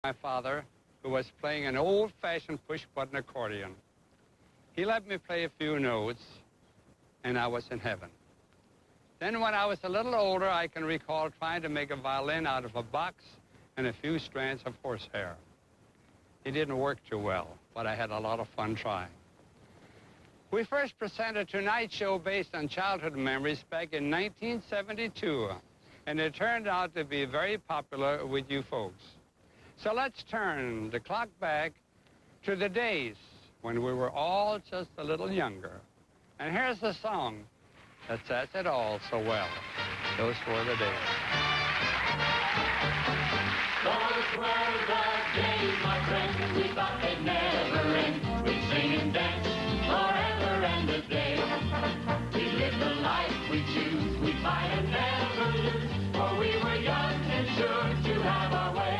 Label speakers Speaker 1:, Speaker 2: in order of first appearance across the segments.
Speaker 1: my father, who was playing an old-fashioned push-button accordion. He let me play a few notes, and I was in heaven. Then when I was a little older, I can recall trying to make a violin out of a box and a few strands of horsehair. It didn't work too well, but I had a lot of fun trying. We first presented a Tonight Show based on childhood memories back in 1972, and it turned out to be very popular with you folks. So let's turn the clock back to the days when we were all just a little younger. And here's the song that says it all so well. Those were the days.
Speaker 2: Those were the days, my friend, we thought they'd never end. We'd sing and dance forever and a day. We lived the life we choose, we'd fight and never lose, for we were young and sure to have our way.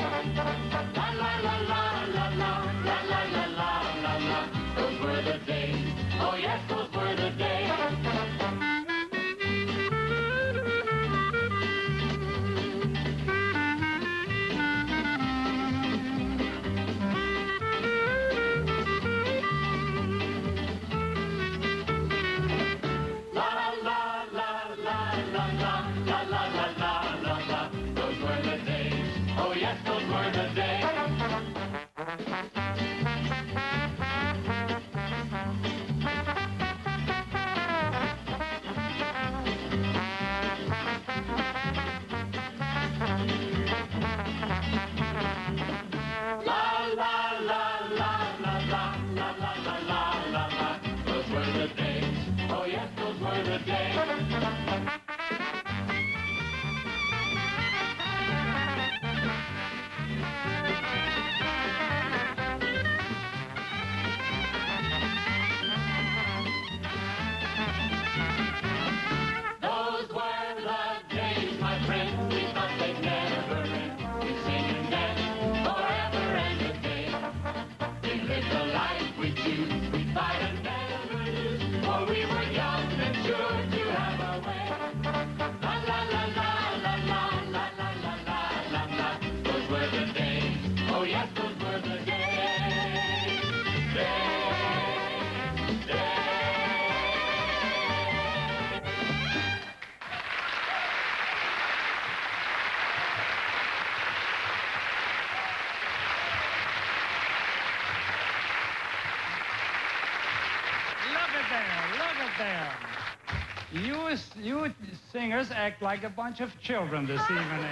Speaker 2: La la la la la la, la la la la la la. Those were the days, oh yes, those were the days.
Speaker 1: You singers act like a bunch of children this evening.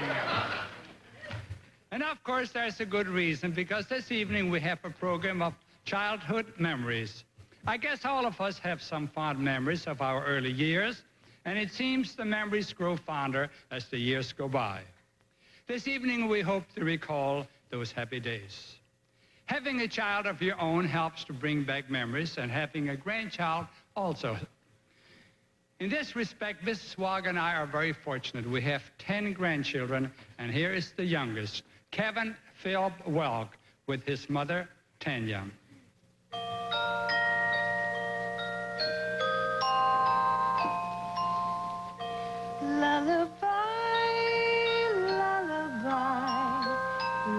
Speaker 1: And of course, there's a good reason, because this evening we have a program of childhood memories. I guess all of us have some fond memories of our early years, and it seems the memories grow fonder as the years go by. This evening we hope to recall those happy days. Having a child of your own helps to bring back memories, and having a grandchild also. In this respect, Mrs. Welk and I are very fortunate. We have 10 grandchildren, and here is the youngest, Kevin Philip Welk, with his mother, Tanya.
Speaker 3: Lullaby, lullaby,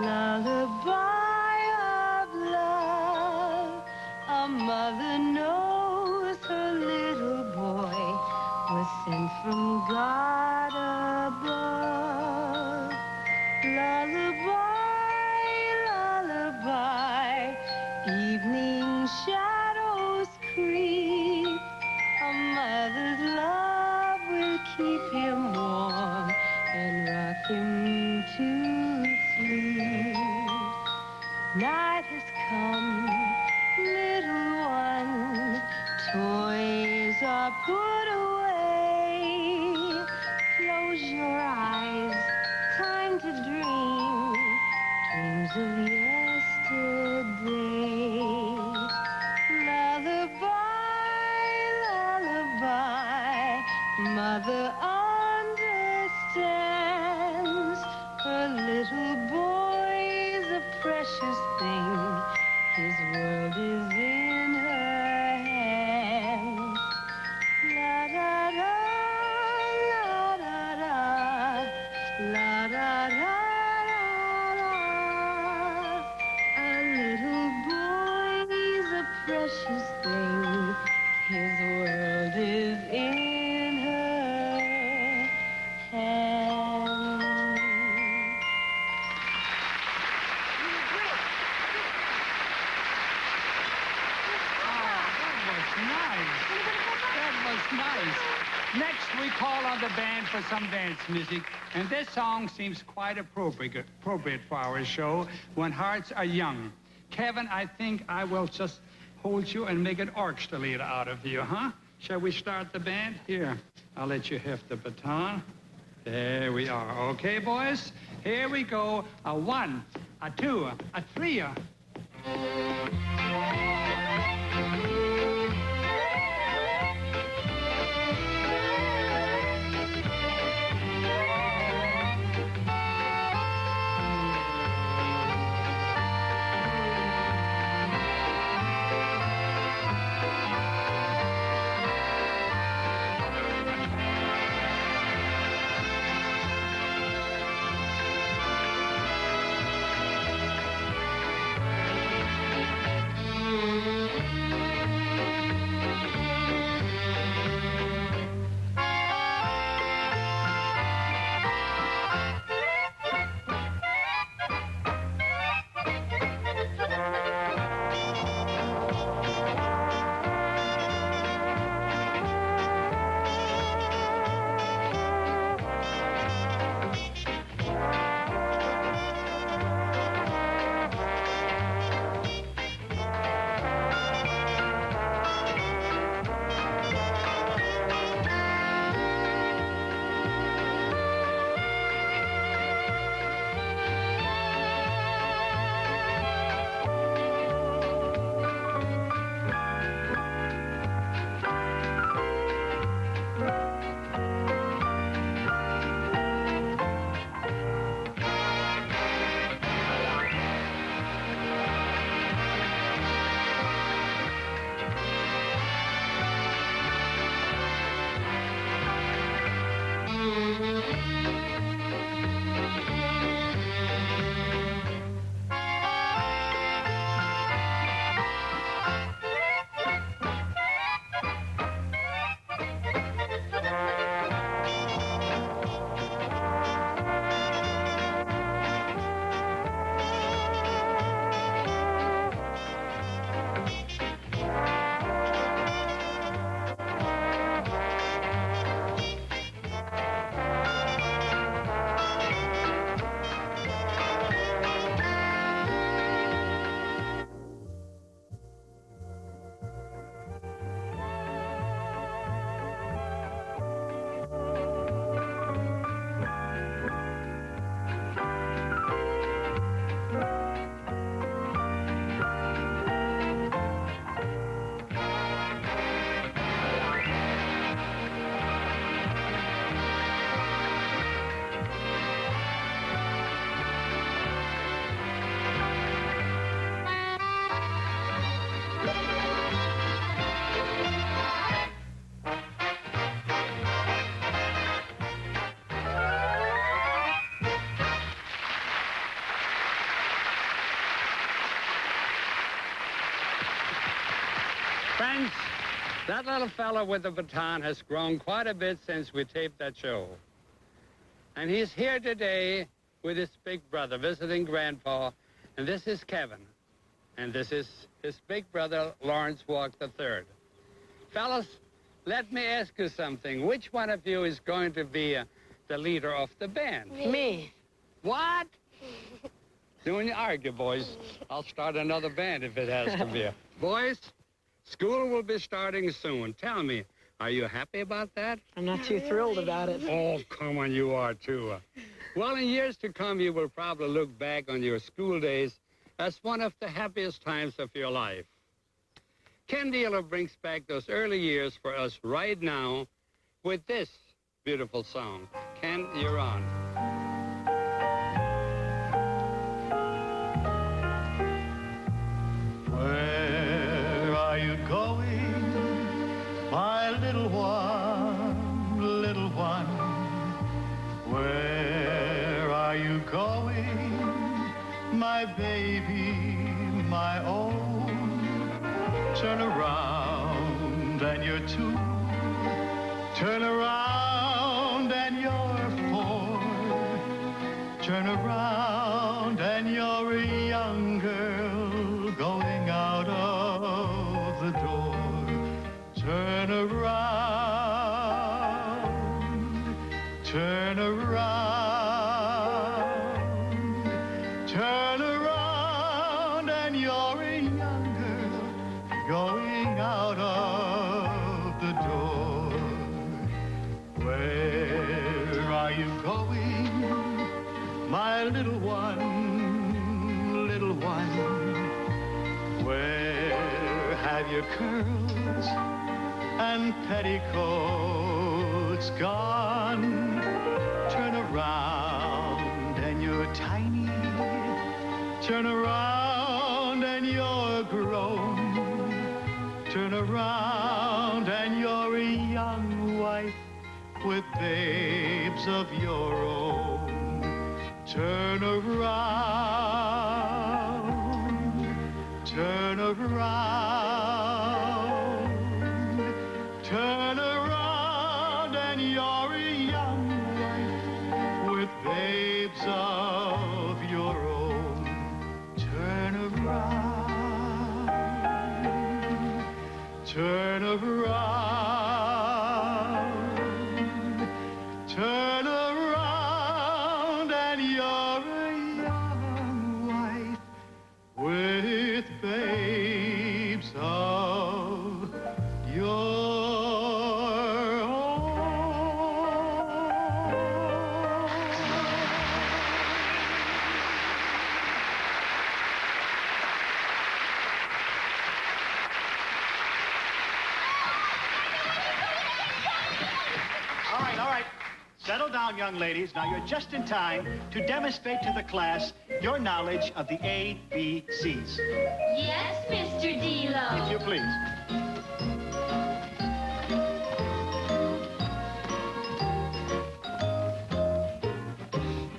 Speaker 3: lullaby of love. A mother knows her little boy was sent from God above. Lullaby, lullaby, evening shadows creep. A mother's love will keep him warm and rock him to sleep. Night has come, little one, toys are put away. Close your eyes, time to dream, dreams of yesterday. Lullaby, lullaby, mother understands. Her little boy's a precious thing, his world is in her hands. La da da, la da da, la da da da da. precious thing. His world is in her hand.
Speaker 1: That was nice. Next, we call on the band for some dance music, and this song seems quite appropriate for our show, When Hearts Are Young. Kevin, I think I will just hold you and make an orchestra leader out of you, huh? Shall we start the band? Here, I'll let you heft the baton. There we are. Okay, boys? Here we go. A 1, a 2, a 3. Friends, that little fellow with the baton has grown quite a bit since we taped that show. And he's here today with his big brother, visiting Grandpa. And this is Kevin. And this is his big brother, Lawrence Welk III. Fellas, let me ask you something. Which one of you is going to be the leader of the band?
Speaker 4: Me.
Speaker 1: What? Don't you argue, boys. I'll start another band if it has to be. Boys, school will be starting soon. Tell me, are you happy about that?
Speaker 4: I'm not too thrilled about it.
Speaker 1: Oh, come on, you are too. Well, in years to come, you will probably look back on your school days as one of the happiest times of your life. Ken Delo brings back those early years for us right now with this beautiful song. Ken, you're on.
Speaker 5: Where are you going, my little one, little one? Where are you going, my baby, my own? Turn around and you're two. Turn around and you're four. Turn around and you're a young girl going out of the door. Turn around, turn around, turn around and you're a young girl going out of the door. Where are you going, my little one, little one? Where have your curls and petticoats gone? Turn around and you're tiny. Turn around and you're grown. Turn around and you're a young wife with babes of your own. Turn around, turn around, turn around and you're a young wife with babes of your own. Turn around, turn around, turn around and you're a young wife with babes of your
Speaker 6: All right. Settle down, young ladies. Now, you're just in time to demonstrate to the class your knowledge of the ABCs.
Speaker 2: Yes, Mr. Delo.
Speaker 6: If you please.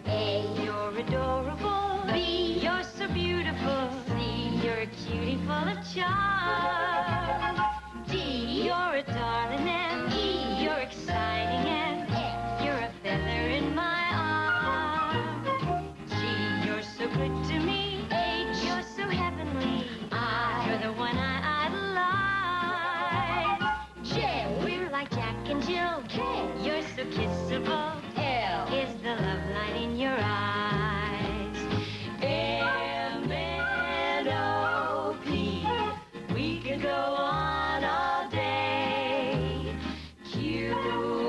Speaker 2: A, you're adorable. B, you're so beautiful. C, you're a cutie full of charm. D, you're a darling. And E, you're exciting. And F, you're a feather in my arm. G, you're so good to me. H, you're so heavenly. I, you're the one I idolize. J, we're like Jack and Jill. K, you're so kissable. L, is the love light in your eyes. M, N, O, P, we could go on all day. Q,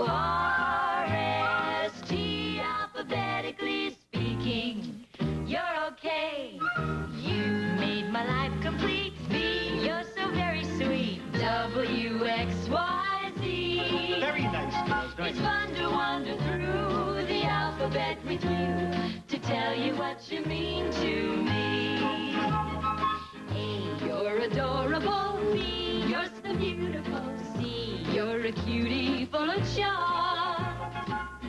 Speaker 2: R, S, T, alphabetically speaking, you're okay. You made my life complete. V, you're so very sweet. W, X, Y, Z.
Speaker 6: Very nice, girls. Very
Speaker 2: It's
Speaker 6: nice.
Speaker 2: fun to wander through the alphabet with you to tell you what you mean to me. A, you're adorable. B, you're so beautiful. C, you're a cutie full of charm.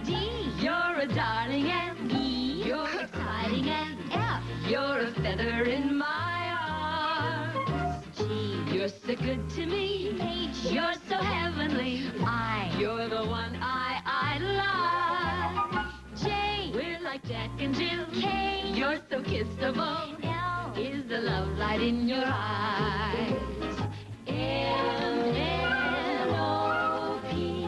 Speaker 2: D, you're a darling. And E, you're exciting. And F, you're a feather in my arms. G, you're so good to me. H, you're so heavenly. I, you're the one I idolize. J, we're like Jack and Jill. K, you're so kissable. L, is the love light in your eyes. M, N, O, P,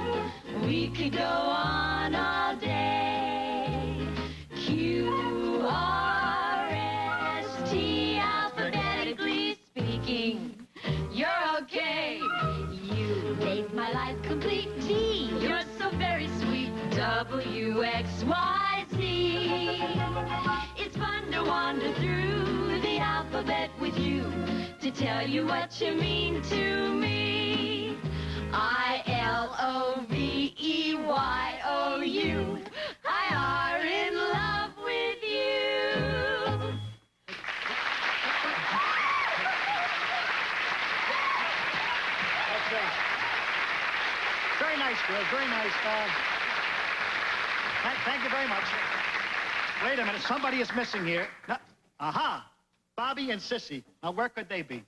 Speaker 2: we could go on all day. Q, R, S, T, alphabetically speaking, you're okay. You made my life complete. T, you're so very sweet. W, X, Y, Z. It's fun to wander through the alphabet with you to tell you what you mean to me. I, L, O, V, E, Y, O, U. I are in love with you.
Speaker 6: Okay. Very nice, girls. Very nice. Thank you very much. Wait a minute. Somebody is missing here. Aha! Bobby and Cissy. Now, where could they be?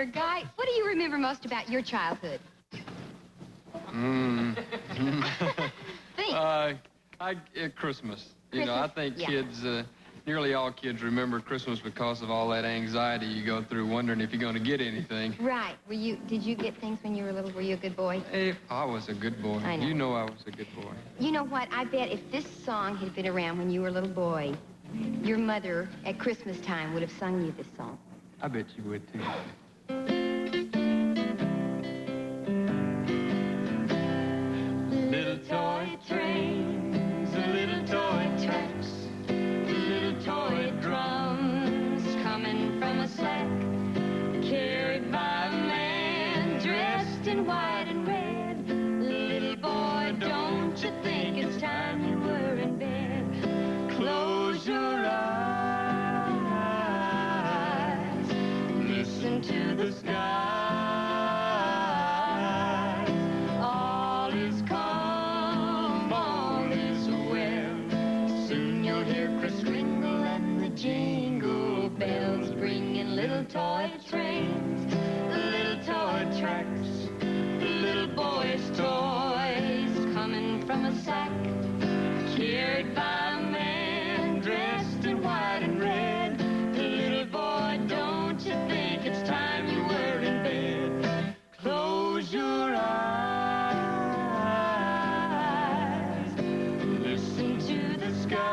Speaker 7: dear guy. What do you remember most about your childhood? Think.
Speaker 8: Christmas. You know, I think kids, nearly all kids remember Christmas because of all that anxiety you go through wondering if you're going to get anything.
Speaker 7: Right. Did you get things when you were little? Were you a good boy?
Speaker 8: I was a good boy.
Speaker 7: I know.
Speaker 8: You know I was a good boy.
Speaker 7: You know what? I bet if this song had been around when you were a little boy, your mother at Christmas time would have sung you this song.
Speaker 8: I bet you would, too.
Speaker 2: Little toy trains, little toy tracks, little toy drums coming from a sack, carried by a man dressed in white and red. Little boy, don't you think it's time you were in bed? Close your eyes, listen to the skies. All is calm, all is well. Soon you'll hear Kris Kringle and the jingle bells bringing little toy trains, little toy tracks, little boys' toys coming from a sack, carried by a man dressed in white and red. Little boy, don't you think it's time you were in bed? Close your eyes, listen to the skies.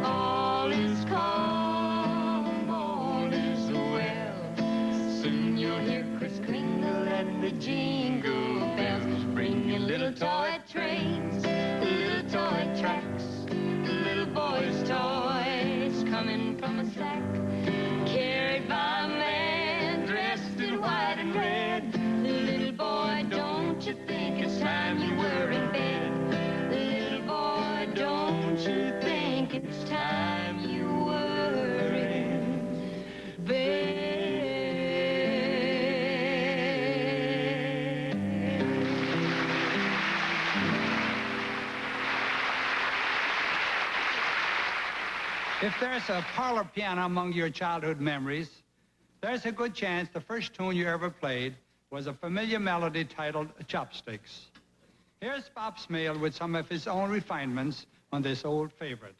Speaker 2: All is calm, all is well. Soon you'll hear Kris Kringle and the jingle bells bringing little toy trains, little toy tracks, little boys' toys coming from a sack, carried by a man dressed in white and red. Little boy, don't you think it's time you were in bed? Little boy, don't you think it's time you were in bed?
Speaker 1: If there's a parlor piano among your childhood memories, there's a good chance the first tune you ever played was a familiar melody titled Chopsticks. Here's Bob Smale with some of his own refinements on this old favorite.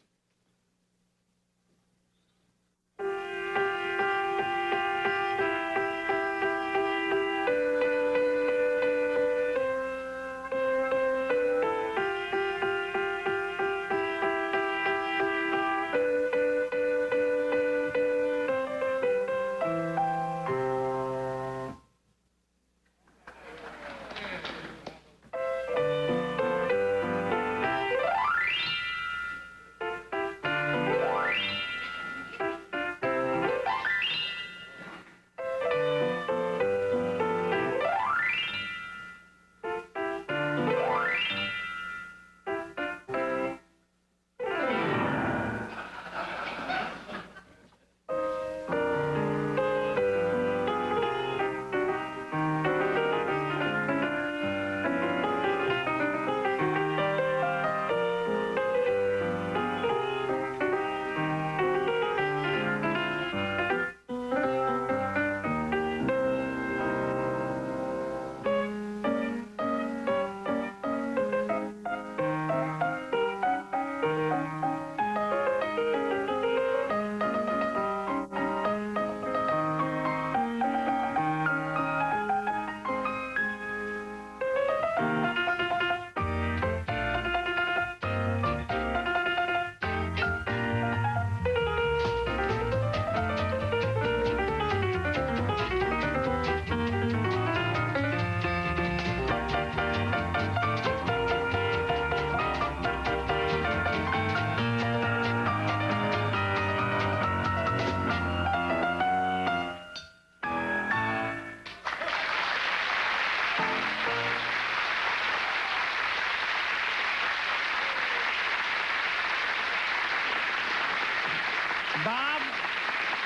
Speaker 1: Bob,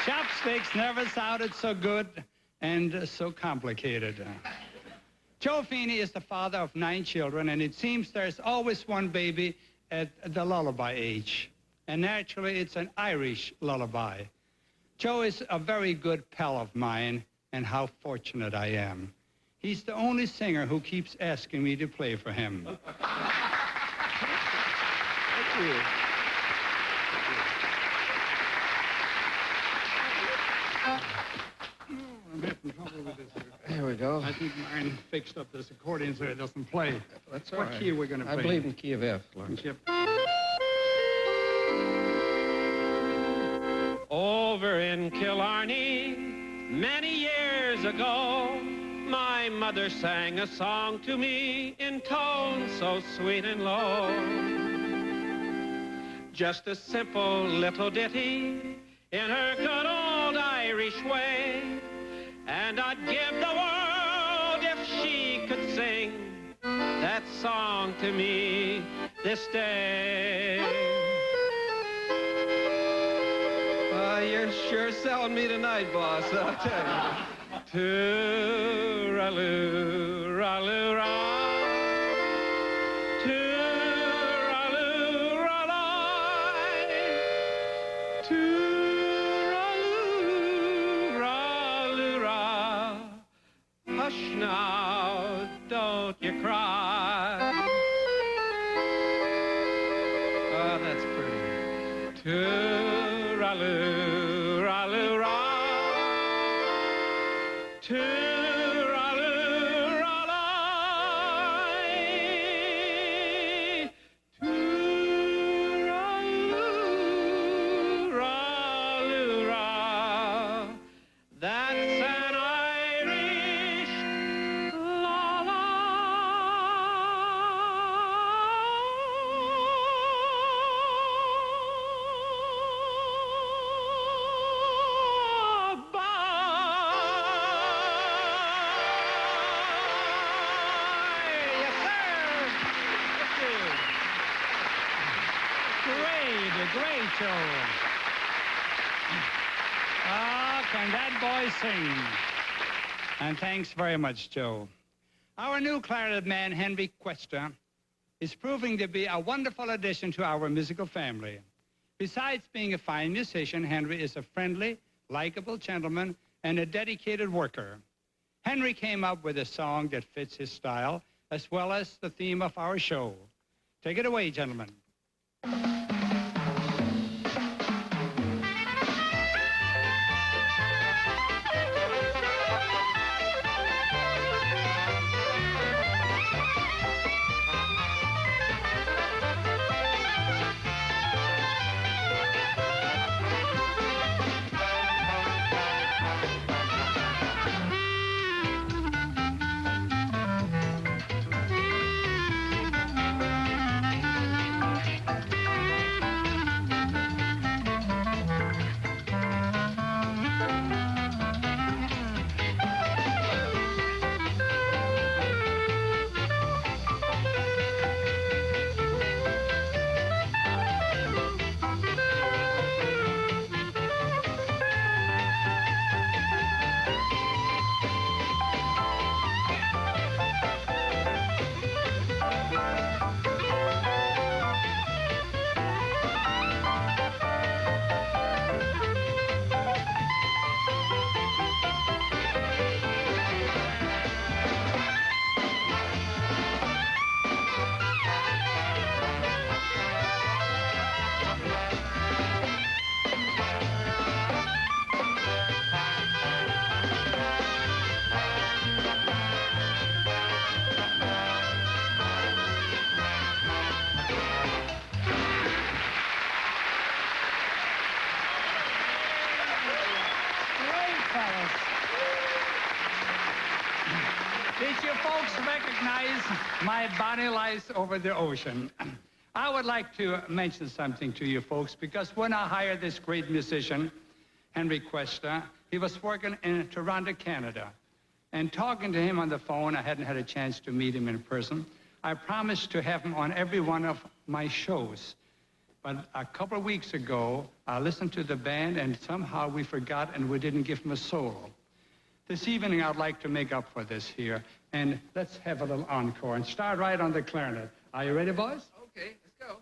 Speaker 1: Chopsticks never sounded so good and so complicated. Joe Feeney is the father of 9 children, and it seems there's always one baby at the lullaby age. And naturally, it's an Irish lullaby. Joe is a very good pal of mine, and how fortunate I am. He's the only singer who keeps asking me to play for him.
Speaker 9: Thank you.
Speaker 1: I'm having trouble with this.
Speaker 9: There we go.
Speaker 1: I think Myron fixed up this accordion so it doesn't play.
Speaker 9: That's all right.
Speaker 1: What key are we going to play?
Speaker 9: I believe in key of F, Lawrence.
Speaker 1: Yep.
Speaker 10: Over in Killarney, many years ago, my mother sang a song to me in tones so sweet and low. Just a simple little ditty in her good old Irish way. And I'd give the world if she could sing that song to me this day.
Speaker 9: You're sure selling me tonight, boss, I'll tell you.
Speaker 10: Too-ra-loo-ra-loo-ral. Too-ra-loo-ra-loo. Too-ra-loo-ra-loo-ral. Hush now, don't you cry.
Speaker 9: Oh, that's pretty.
Speaker 10: Too-ra-loo.
Speaker 1: Great, Joe. Ah, can that boy sing? And thanks very much, Joe. Our new clarinet man, Henry Cuesta, is proving to be a wonderful addition to our musical family. Besides being a fine musician, Henry is a friendly, likable gentleman and a dedicated worker. Henry came up with a song that fits his style, as well as the theme of our show. Take it away, gentlemen. Did you folks recognize My Bonnie Lies Over the Ocean? I would like to mention something to you folks, because when I hired this great musician, Henry Cuesta, he was working in Toronto, Canada. And talking to him on the phone, I hadn't had a chance to meet him in person. I promised to have him on every one of my shows. But a couple of weeks ago, I listened to the band, and somehow we forgot and we didn't give him a solo. This evening, I'd like to make up for this here, and let's have a little encore and start right on the clarinet. Are you ready, boys?
Speaker 9: Okay, let's go.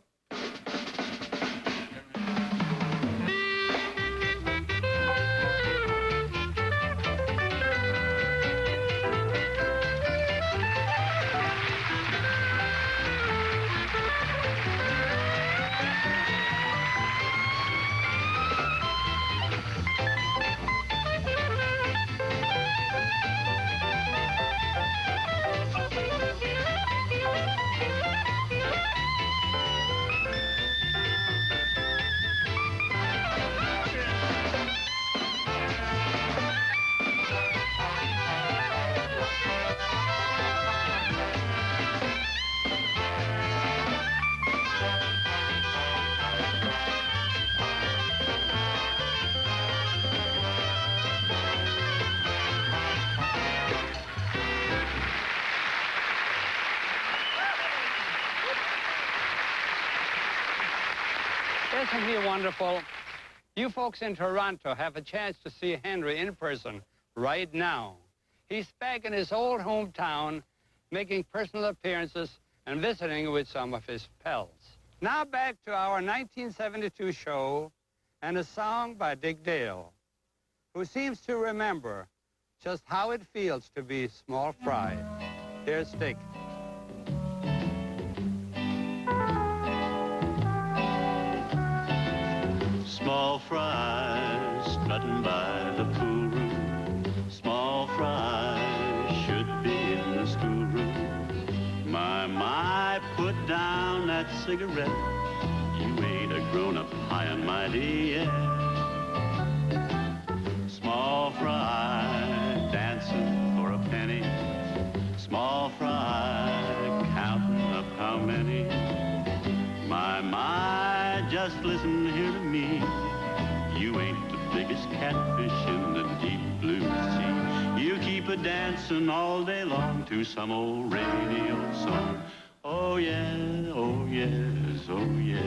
Speaker 1: Isn't he wonderful? You folks in Toronto have a chance to see Henry in person right now. He's back in his old hometown, making personal appearances and visiting with some of his pals. Now back to our 1972 show and a song by Dick Dale, who seems to remember just how it feels to be small fry. Here's Dick.
Speaker 11: Small fry strutting by the pool room. Small fry should be in the schoolroom. My, put down that cigarette. You ain't a grown-up high and mighty yet. Small fry dancing for a penny. Small fry counting up how many. My, just listen here to me. You ain't the biggest catfish in the deep blue sea. You keep a dancing all day long to some old radio song. Oh yeah, oh yes, oh yes.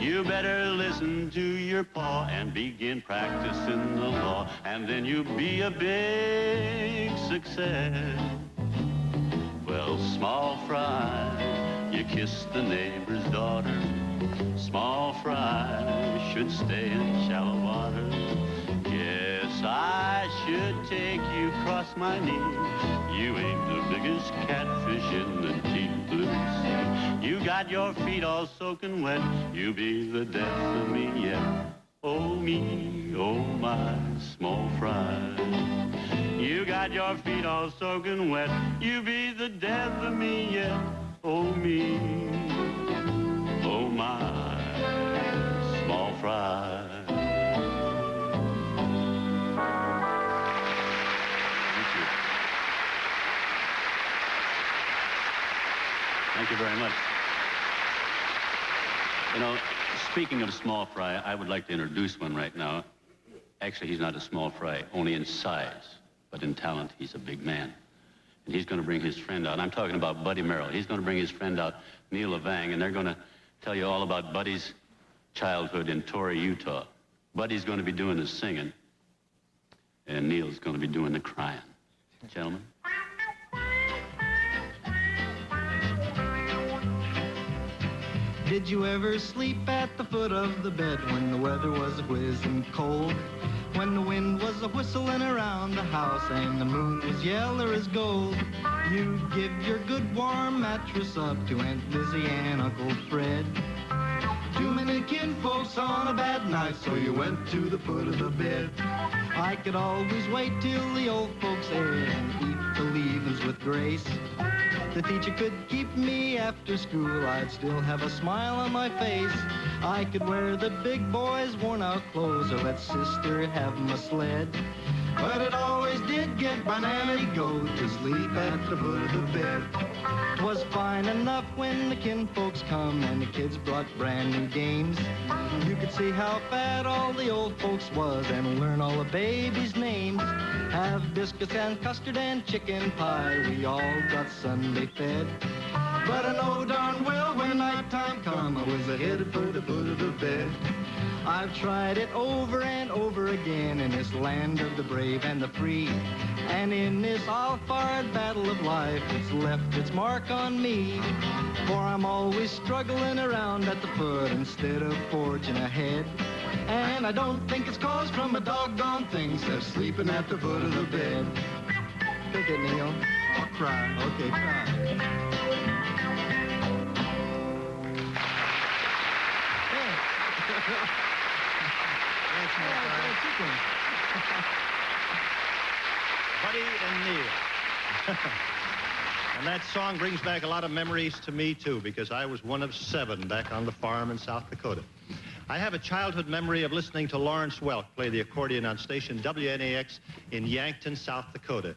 Speaker 11: You better listen to your pa and begin practicing the law, and then you'll be a big success. Well, small fry, you kiss the neighbor's daughter. Small fry should stay in shallow water. Yes, I should take you across my knee. You ain't the biggest catfish in the deep blue sea. You got your feet all soaking wet. You be the death of me yet. Oh me, oh my small fry. You got your feet all soaking wet. You be the death of me yet. Oh me, oh my small fry. Thank you. Thank you very much. You know, speaking of small fry, I would like to introduce one right now. Actually, he's not a small fry, only in size, but in talent, he's a big man. And he's going to bring his friend out. I'm talking about Buddy Merrill. He's going to bring his friend out, Neil Levang, and they're going to tell you all about Buddy's childhood in Torrey, Utah. Buddy's going to be doing the singing, and Neil's going to be doing the crying. Gentlemen.
Speaker 5: Did you ever sleep at the foot of the bed when the weather was whizzing cold? When the wind was a-whistling around the house and the moon was yeller as gold? You'd give your good warm mattress up to Aunt Lizzie and Uncle Fred. Too many kinfolks on a bad night, so you went to the foot of the bed. I could always wait till the old folks ate and eat the leavings with grace. The teacher could keep me after school, I'd still have a smile on my face. I could wear the big boys' worn-out clothes or let sister have my sled. But it always did get banana go to sleep at the foot of the bed. 'Twas fine enough when the kinfolks come and the kids brought brand new games. You could see how fat all the old folks was and learn all the babies' names. Have biscuits and custard and chicken pie, we all got Sunday fed. But I know darn well when nighttime come, I was headed for the foot of the bed. I've tried it over and over again in this land of the brave and the free. And in this all-fired battle of life, it's left its mark on me. For I'm always struggling around at the foot instead of forging ahead. And I don't think it's caused from a doggone thing, except sleeping at the foot of the bed. Pick it, Neil. I'll cry. Okay, cry.
Speaker 6: Buddy and Neil. And that song brings back a lot of memories to me, too, because I was one of 7 back on the farm in South Dakota. I have a childhood memory of listening to Lawrence Welk play the accordion on station WNAX in Yankton, South Dakota.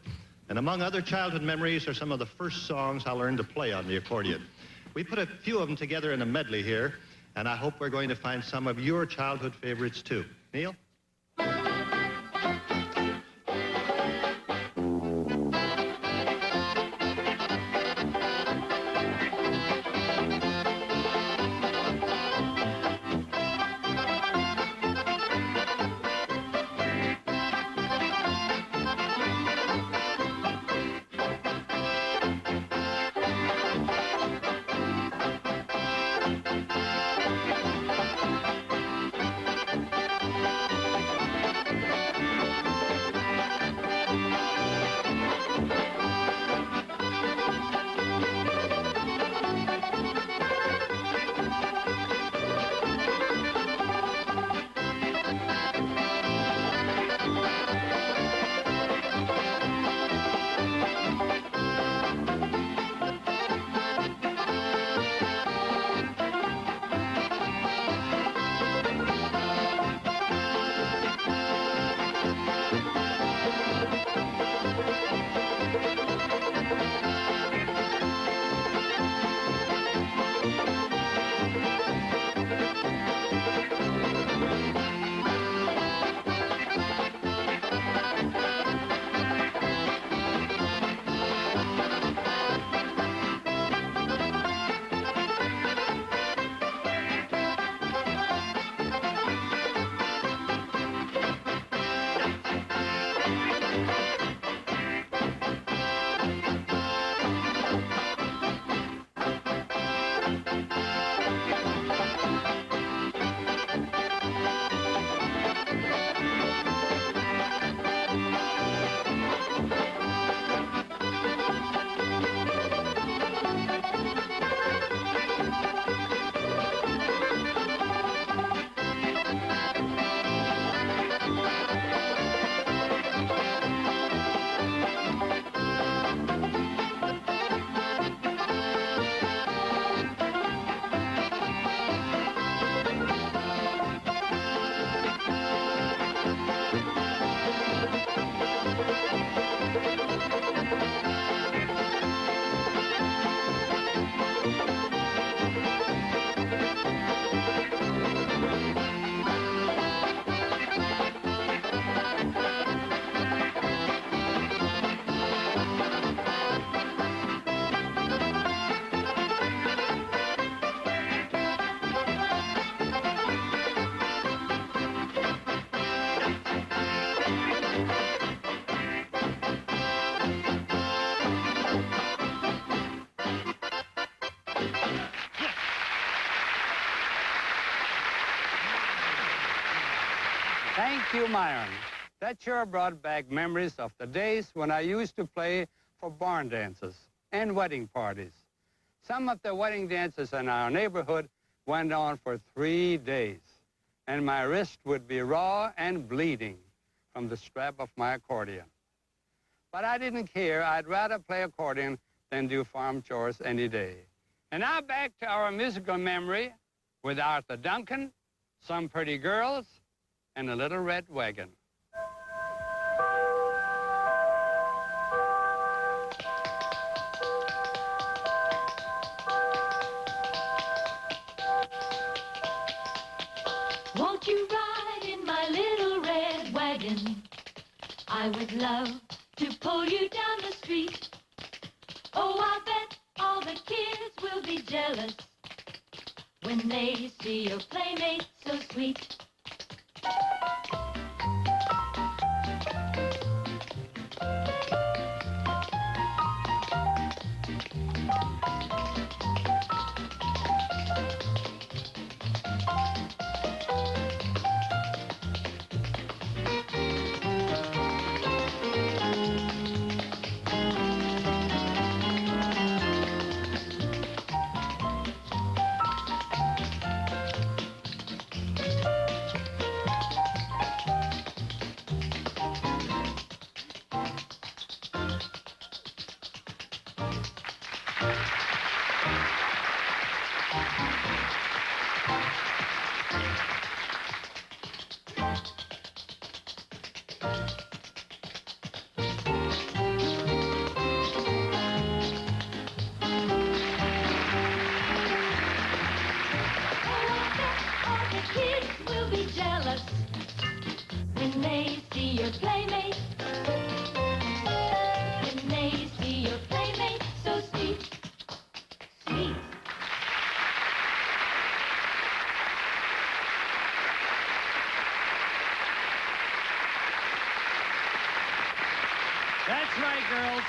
Speaker 6: And among other childhood memories are some of the first songs I learned to play on the accordion. We put a few of them together in a medley here, and I hope we're going to find some of your childhood favorites, too. Neil?
Speaker 1: Thank you, Myron. That sure brought back memories of the days when I used to play for barn dances and wedding parties. Some of the wedding dances in our neighborhood went on for 3 days, and my wrist would be raw and bleeding from the strap of my accordion. But I didn't care. I'd rather play accordion than do farm chores any day. And now back to our musical memory with Arthur Duncan, Some Pretty Girls, and A Little Red Wagon.
Speaker 2: Won't you ride in my little red wagon? I would love to pull you down the street. Oh, I bet all the kids will be jealous when they see your playmate so sweet.
Speaker 1: That's right, girls.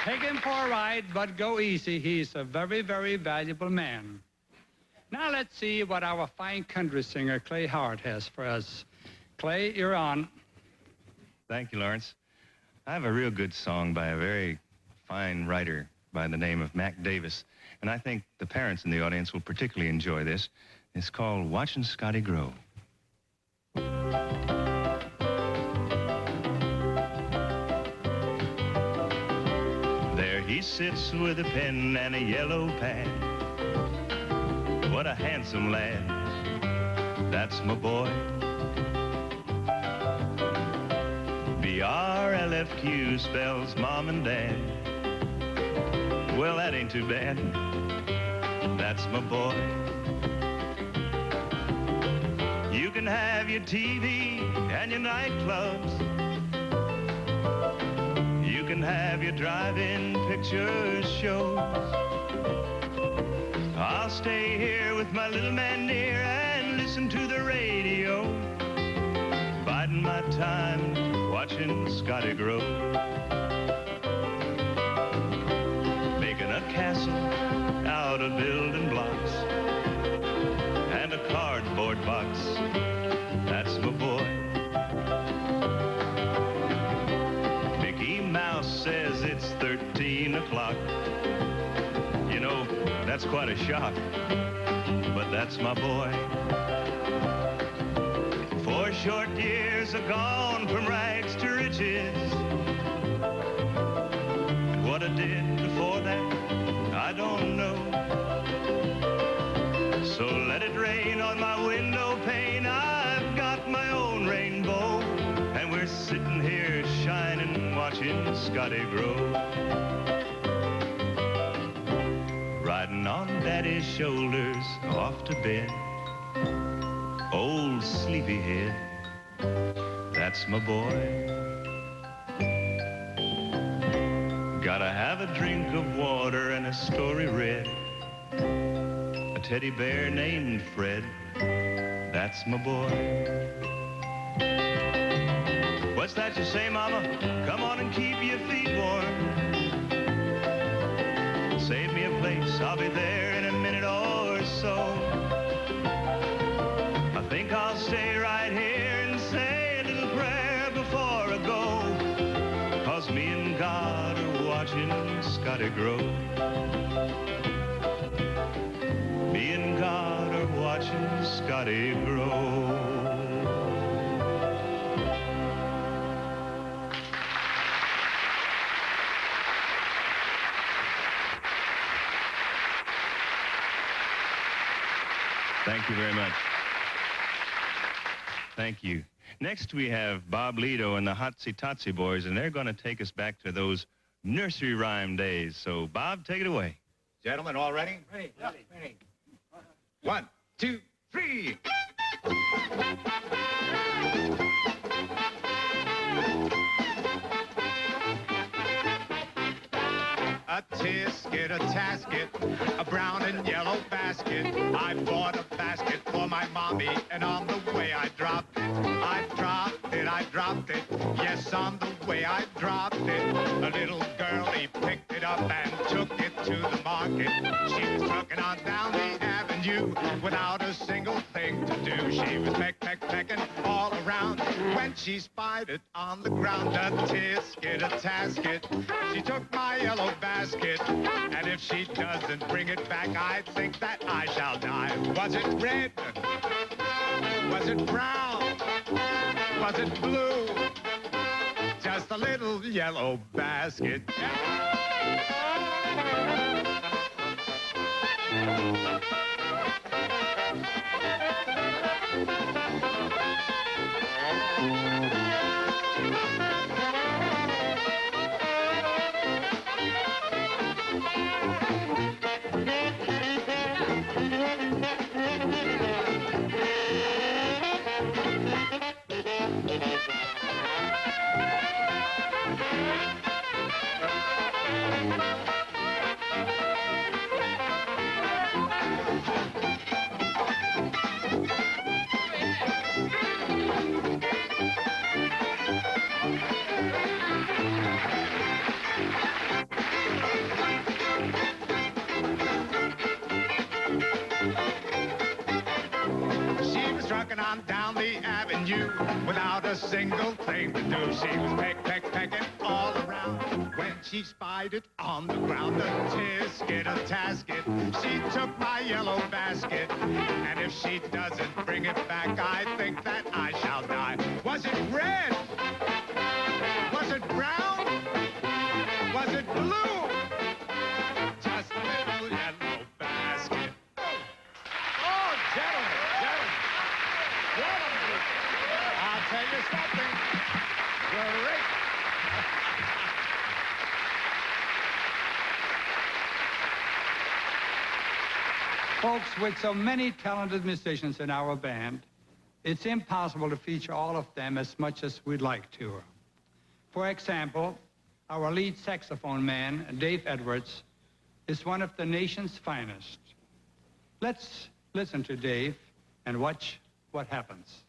Speaker 1: Take him for a ride, but go easy. He's a very, very valuable man. Now let's see what our fine country singer, Clay Hart, has for us. Clay, you're on.
Speaker 12: Thank you, Lawrence. I have a real good song by a very fine writer by the name of Mac Davis, and I think the parents in the audience will particularly enjoy this. It's called Watching Scotty Grow. There he sits with a pen and a yellow pad. What a handsome lad. That's my boy. B-R-L-F-Q spells mom and dad. Well, that ain't too bad. That's my boy. You can have your TV and your nightclubs. You can have your drive-in picture shows. I'll stay here with my little man near and listen to the radio, biding my time, watching Scotty grow. Making a castle out of building blocks. box. That's my boy. Mickey Mouse says it's 13 o'clock. You know, that's quite a shock, but that's my boy. 4 short years are gone from rags to riches. And what I did before that, I don't know. So let it rain on my window pane. I've got my own rainbow. And we're sitting here shining, watching Scotty Grow. Riding on Daddy's shoulders, off to bed. Old sleepyhead, that's my boy. Gotta have a drink of water and a story read. A teddy bear named Fred, that's my boy. What's that you say, Mama? Come on and keep your feet warm. Save me a place, I'll be there in a minute or so. I think I'll stay right here and say a little prayer before I go. 'Cause me and God are watching Scotty Grow. Me and God are watching Scotty Grow. Thank you very much. Thank you. Next we have Bob Lido and the Hotsy Totsy Boys, and they're going to take us back to those nursery rhyme days. So, Bob, take it away.
Speaker 13: Gentlemen, all ready?
Speaker 14: Ready.
Speaker 13: 1, 2, 3. A tisket, a tasket, a brown and yellow basket. I bought a basket for my mommy, and on the way I dropped it. I dropped it. Yes, on the way I dropped it. A little girlie picked it up and took it to the market. She was trucking on down the avenue without a single thing to do. She was pecking all around when she spied it on the ground. A tisket, a tasket. She took my yellow basket, and if she doesn't bring it back, I think that I shall die. Was it red? Was it brown? Was it blue? Just a little yellow basket. On down the avenue without a single thing to do. She was pecking all around when she spied it on the ground. A tisket, a tasket. She took my yellow basket, and if she doesn't bring it back, I think that I shall die. Was it red? Was it brown? Was it blue? Just a little yellow basket. Oh, gentlemen. I'll tell you something. Great.
Speaker 1: Folks, with so many talented musicians in our band, it's impossible to feature all of them as much as we'd like to. For example, our lead saxophone man, Dave Edwards, is one of the nation's finest. Let's listen to Dave and watch what happens.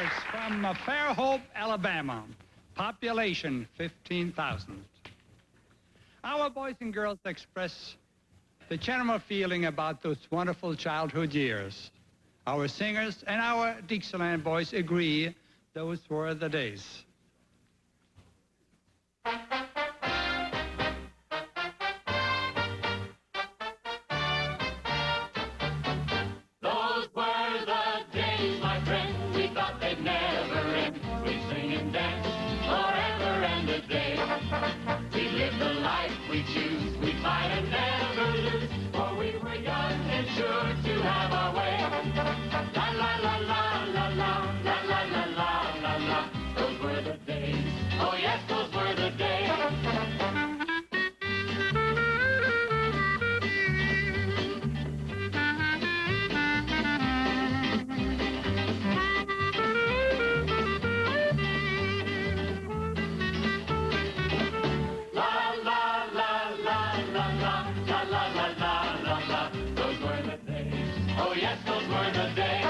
Speaker 1: Fairhurst from Fairhope, Alabama. Population 15,000. Our boys and girls express the general feeling about those wonderful childhood years. Our singers and our Dixieland boys agree those were the days.
Speaker 2: Those were the days, my friend, we thought they'd never end. We'd sing and dance forever and a day. We live the life we choose, we fight and never lose, for we were young and sure to have our way. La la la la la la, la la la la la la. Those were the days, oh yes, those were the days. Oh yes, those were the days.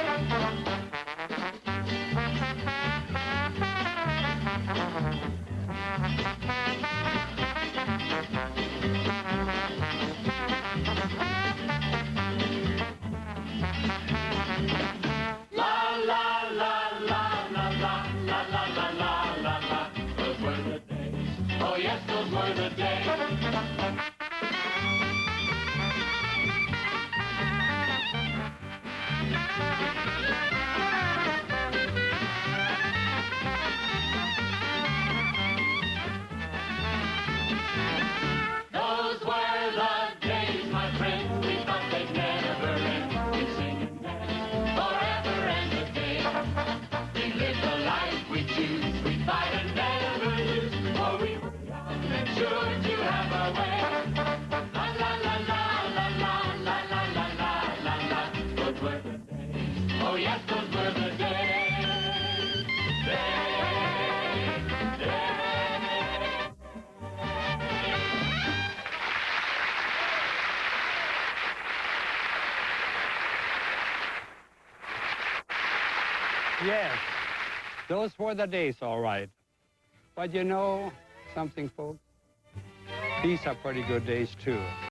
Speaker 2: La la la la la la la la la la la la. Those were the days. Oh yes, those were the days. Those were the days, my friend, we thought they'd never end. We'd sing and dance forever and a day. We live the life we choose, we fight and never lose, for we were young and sure to have our way. La la la la la la la la la la la la. Those were the days. Oh yes, those were the days.
Speaker 1: Yes, those were the days, all right. But you know something, folks? These are pretty good days, too.